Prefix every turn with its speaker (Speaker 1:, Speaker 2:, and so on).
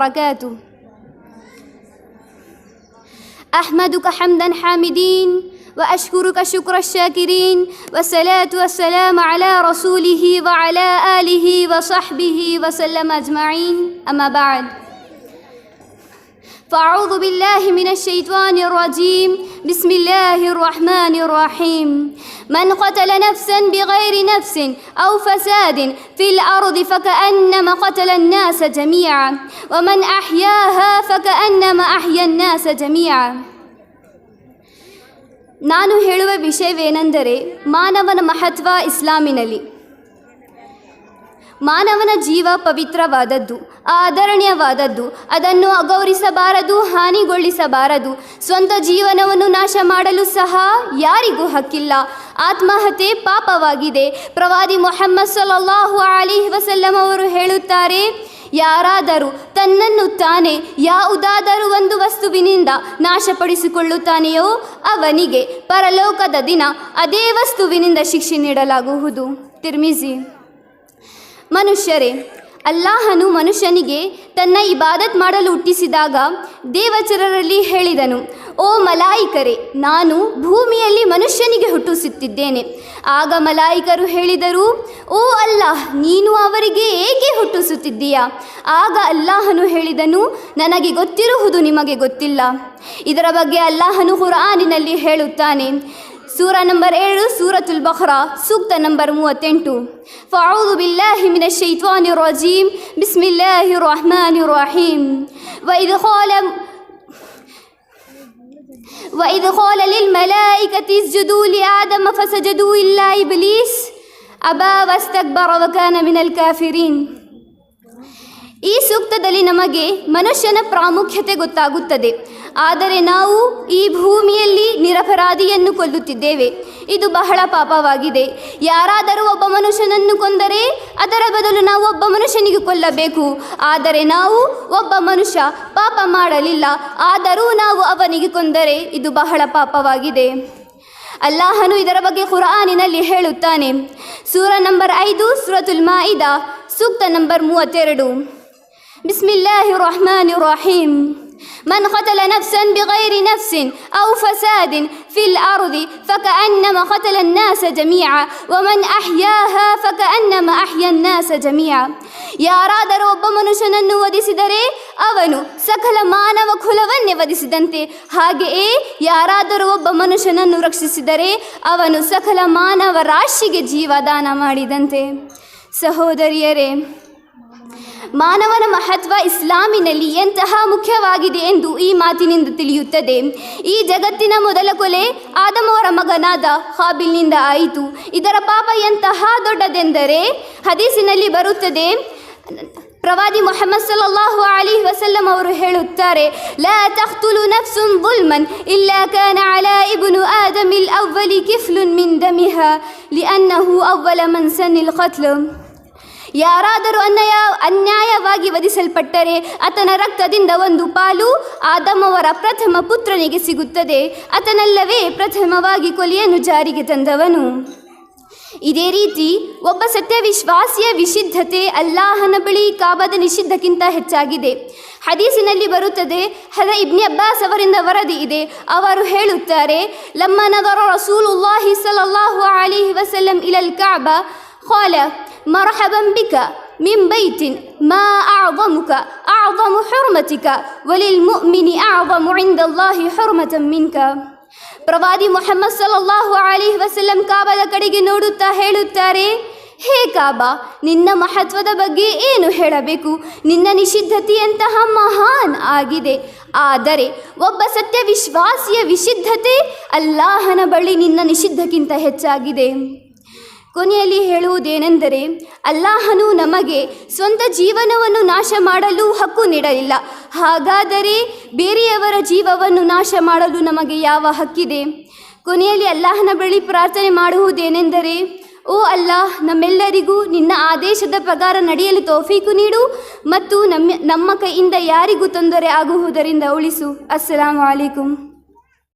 Speaker 1: وبركاته. أحمدك حمدا حامدين وأشكرك شكر الشاكرين والصلاة والسلام على رسوله وعلى آله وصحبه وسلم أجمعين. أما بعد، فأعوذ بالله من الشيطان الرجيم. بسم الله الرحمن الرحيم. من قتل نفسا بغير نفس أو فساد في الأرض فكأنما قتل الناس جميعا ومن أحياها فكأنما أحيا الناس جميعا. ನಾನು ಹೇಳುವ ವಿಷಯವೇನೆಂದರೆ ಮಾನವನ ಮಹತ್ವ ಇಸ್ಲಾಮಿನಲ್ಲಿ. ಮಾನವನ ಜೀವ ಪವಿತ್ರವಾದದ್ದು, ಆದರಣೀಯವಾದದ್ದು. ಅದನ್ನು ಅಗೌರವಿಸಬಾರದು, ಹಾನಿಗೊಳಿಸಬಾರದು. ಸ್ವಂತ ಜೀವನವನ್ನು ನಾಶ ಮಾಡಲು ಸಹ ಯಾರಿಗೂ ಹಕ್ಕಿಲ್ಲ. ಆತ್ಮಹತ್ಯೆ ಪಾಪವಾಗಿದೆ. ಪ್ರವಾದಿ ಮುಹಮ್ಮದ್ ಸಲ್ಲಲ್ಲಾಹು ಅಲೈಹಿ ವಸಲ್ಲಂ ಅವರು ಹೇಳುತ್ತಾರೆ, ಯಾರಾದರೂ ತನ್ನನ್ನು ತಾನೇ ಯಾವುದಾದರೂ ಒಂದು ವಸ್ತುವಿನಿಂದ ನಾಶಪಡಿಸಿಕೊಳ್ಳುತ್ತಾನೆಯೋ ಅವನಿಗೆ ಪರಲೋಕದ ದಿನ ಅದೇ ವಸ್ತುವಿನಿಂದ ಶಿಕ್ಷೆ ನೀಡಲಾಗುವುದು. ತಿರ್ಮಿಜಿ. ಮನುಷ್ಯರೇ, ಅಲ್ಲಾಹನು ಮನುಷ್ಯನಿಗೆ ತನ್ನ ಇಬಾದತ್ ಮಾಡಲು ಹುಟ್ಟಿಸಿದಾಗ ದೇವಚರರಲ್ಲಿ ಹೇಳಿದನು, ಓ ಮಲಾಯಿಕರೇ, ನಾನು ಭೂಮಿಯಲ್ಲಿ ಮನುಷ್ಯನಿಗೆ ಹುಟ್ಟಿಸುತ್ತಿದ್ದೇನೆ. ಆಗ ಮಲಾಯಿಕರು ಹೇಳಿದರು, ಓ ಅಲ್ಲಾಹ್, ನೀನು ಅವರಿಗೆ ಏಕೆ ಹುಟ್ಟಿಸುತ್ತಿದ್ದೀಯಾ? ಆಗ ಅಲ್ಲಾಹನು ಹೇಳಿದನು, ನನಗೆ ಗೊತ್ತಿರುವುದು ನಿಮಗೆ ಗೊತ್ತಿಲ್ಲ. ಇದರ ಬಗ್ಗೆ ಅಲ್ಲಾಹನು ಕುರ್ಆನಿನಲ್ಲಿ ಹೇಳುತ್ತಾನೆ. ಸೂರ ನಂಬರ್ 7 ಸೂರತುಲ್ ಬಕ್ರಾ ಸೂಕ್ತ ನಂಬರ್ 38. ಫಅಊದು ಬಿಲ್ಲಾಹಿ ಮಿನಶ್ ಶೈತಾನಿರ್ ರಜೀಮ್. ಬಿಸ್ಮಿಲ್ಲಾಹಿರ್ ರಹ್ಮಾನಿರ್ ರಹೀಮ್. وإذ قال للملائكة اسجدوا لآدم فسجدوا إلا إبليس أبى واستكبر وكان من الكافرين. ಈ ಸೂಕ್ತದಲ್ಲಿ ನಮಗೆ ಮನುಷ್ಯನ ಪ್ರಾಮುಖ್ಯತೆ ಗೊತ್ತಾಗುತ್ತದೆ. ಆದರೆ ನಾವು ಈ ಭೂಮಿಯಲ್ಲಿ ನಿರಪರಾಧಿಯನ್ನು ಕೊಲ್ಲುತ್ತಿದ್ದೇವೆ. ಇದು ಬಹಳ ಪಾಪವಾಗಿದೆ. ಯಾರಾದರೂ ಒಬ್ಬ ಮನುಷ್ಯನನ್ನು ಕೊಂದರೆ ಅದರ ಬದಲು ನಾವು ಒಬ್ಬ ಮನುಷ್ಯನಿಗೆ ಕೊಲ್ಲಬೇಕು. ಆದರೆ ನಾವು ಒಬ್ಬ ಮನುಷ್ಯ ಪಾಪ ಮಾಡಲಿಲ್ಲ, ಆದರೂ ನಾವು ಅವನಿಗೆ ಕೊಂದರೆ ಇದು ಬಹಳ ಪಾಪವಾಗಿದೆ. ಅಲ್ಲಾಹನು ಇದರ ಬಗ್ಗೆ ಕುರ್ಆನಿನಲ್ಲಿ ಹೇಳುತ್ತಾನೆ. ಸೂರ ನಂಬರ್ 5 ಸೂರತುಲ್ ಮಾಯಿದಾ ಸೂಕ್ತ ನಂಬರ್ 32. ಬಿಸ್ಮಿಲ್ಲಾಹಿರ್ ರಹ್ಮಾನಿರ್ ರಹೀಮ್. من قتل نفسا بغير نفس أو فساد في الأرض فكأنما قتل الناس جميعا ومن أحياها فكأنما أحيا الناس جميعا. ಯಾರಾದರೂ ಒಬ್ಬ ಮನುಷ್ಯನನ್ನು ವಧಿಸಿದರೆ ಅವನು ಸಕಲ ಮಾನವ ಕುಲವನ್ನೇ ವಧಿಸಿದಂತೆ. ಹಾಗೆಯೇ ಯಾರಾದರೂ ಒಬ್ಬ ಮನುಷ್ಯನನ್ನು ರಕ್ಷಿಸಿದರೆ ಅವನು ಸಕಲ ಮಾನವ ರಾಶಿಗೆ ಜೀವದಾನ ಮಾಡಿದಂತೆ. ಸಹೋದರಿಯರೇ, ಮಾನವನ ಮಹತ್ವ ಇಸ್ಲಾಮಿನಲ್ಲಿ ಎಂತಹ ಮುಖ್ಯವಾಗಿದೆ ಎಂದು ಈ ಮಾತಿನಿಂದ ತಿಳಿಯುತ್ತದೆ. ಈ ಜಗತ್ತಿನ ಮೊದಲ ಕೊಲೆ ಆದಮವರ ಮಗನಾದ ಹಾಬಿಲ್ನಿಂದ ಆಯಿತು. ಇದರ ಪಾಪ ಎಂತಹ ದೊಡ್ಡದೆಂದರೆ ಹದೀಸಿನಲ್ಲಿ ಬರುತ್ತದೆ. ಪ್ರವಾದಿ ಮುಹಮ್ಮದ್ ಸಲ್ಲಲ್ಲಾಹು ಅಲೈಹಿ ವಸಲ್ಲಂ ಅವರು ಹೇಳುತ್ತಾರೆ, ಲಾ ತಖ್ತುಲು ನಫ್ಸುನ್ ظುಲ್ಮನ್ ಇಲ್ಲಾ ಕಾನ ಅಲಾ ಇಬ್ನು ಆದಮಿಲ್ ಅವ್ವಲಿ ಕಿಫ್ಲುನ್ ಮಿನ್ ದಮಿಹಾ ಲಿಅನ್ನಹು ಅವ್ವಲ ಮನ್ ಸನ್ನಿಲ್ ഖತ್ಲ್. ಯಾರಾದರೂ ಅನ್ಯಾಯವಾಗಿ ವಧಿಸಲ್ಪಟ್ಟರೆ ಆತನ ರಕ್ತದಿಂದ ಒಂದು ಪಾಲು ಆದಮವರ ಪ್ರಥಮ ಪುತ್ರನಿಗೆ ಸಿಗುತ್ತದೆ. ಆತನಲ್ಲವೇ ಪ್ರಥಮವಾಗಿ ಕೊಲೆಯನ್ನು ಜಾರಿಗೆ ತಂದವನು. ಇದೇ ರೀತಿ ಒಬ್ಬ ಸತ್ಯವಿಶ್ವಾಸಿಯ ವಿಶುದ್ಧತೆ ಅಲ್ಲಾಹನ ಬಳಿ ಕಾಬಾದ ನಿಷಿದ್ಧಕ್ಕಿಂತ ಹೆಚ್ಚಾಗಿದೆ. ಹದೀಸಿನಲ್ಲಿ ಬರುತ್ತದೆ, ಇಬ್ನ್ ಅಬ್ಬಾಸ್ ಅವರಿಂದ ವರದಿ ಇದೆ. ಅವರು ಹೇಳುತ್ತಾರೆ, ಲಮ್ಮ ನದರ ರಸೂಲುಲ್ಲಾಹಿ ಸಲ್ಲಲ್ಲಾಹು ಅಲೈಹಿ ವಸಲ್ಲಂ ಇಲಲ್ ಕಅಬಾ قال مرحبا بك من بيت ما أعظمك أعظم حرمتك وللمؤمن أعظم عند الله حرمة منك. ಪ್ರವಾದಿ ಮುಹಮ್ಮದ್ ಸಲ್ಲಲ್ಲಾಹು ಅಲೈಹಿ ವಸಲ್ಲಂ ಕಾಬಾದ ಕಡೆಗೆ ನೋಡುತ್ತಾ ಹೇಳುತ್ತಾರೆ, ಹೇ ಕಾಬಾ, ನಿನ್ನ ಮಹತ್ವದ ಬಗ್ಗೆ ಏನು ಹೇಳಬೇಕು? ನಿನ್ನ ನಿಷಿದ್ಧತೆಯಂತಹ ಮಹಾನ್ ಆಗಿದೆ. ಆದರೆ ಒಬ್ಬ ಸತ್ಯವಿಶ್ವಾಸಿಯ ವಿಶುದ್ಧತೆ ಅಲ್ಲಾಹನ ಬಳಿ ನಿನ್ನ ನಿಷಿದ್ಧಕ್ಕಿಂತ ಹೆಚ್ಚಾಗಿದೆ. ಕೊನೆಯಲ್ಲಿ ಹೇಳುವುದೇನೆಂದರೆ, ಅಲ್ಲಾಹನು ನಮಗೆ ಸ್ವಂತ ಜೀವನವನ್ನು ನಾಶ ಮಾಡಲು ಹಕ್ಕು ನೀಡಲಿಲ್ಲ. ಹಾಗಾದರೆ ಬೇರೆಯವರ ಜೀವವನ್ನು ನಾಶ ಮಾಡಲು ನಮಗೆ ಯಾವ ಹಕ್ಕಿದೆ? ಕೊನೆಯಲ್ಲಿ ಅಲ್ಲಾಹನ ಬಳಿ ಪ್ರಾರ್ಥನೆ ಮಾಡುವುದೇನೆಂದರೆ, ಓ ಅಲ್ಲಾಹ್, ನಮ್ಮೆಲ್ಲರಿಗೂ ನಿನ್ನ ಆದೇಶದ ಪ್ರಕಾರ ನಡೆಯಲು ತೌಫೀಕು ನೀಡು ಮತ್ತು ನಮ್ಮ ಕೈಯಿಂದ ಯಾರಿಗೂ ತೊಂದರೆ ಆಗುವುದರಿಂದ ಉಳಿಸು. ಅಸ್ಸಲಾಮು ಅಲೈಕುಂ.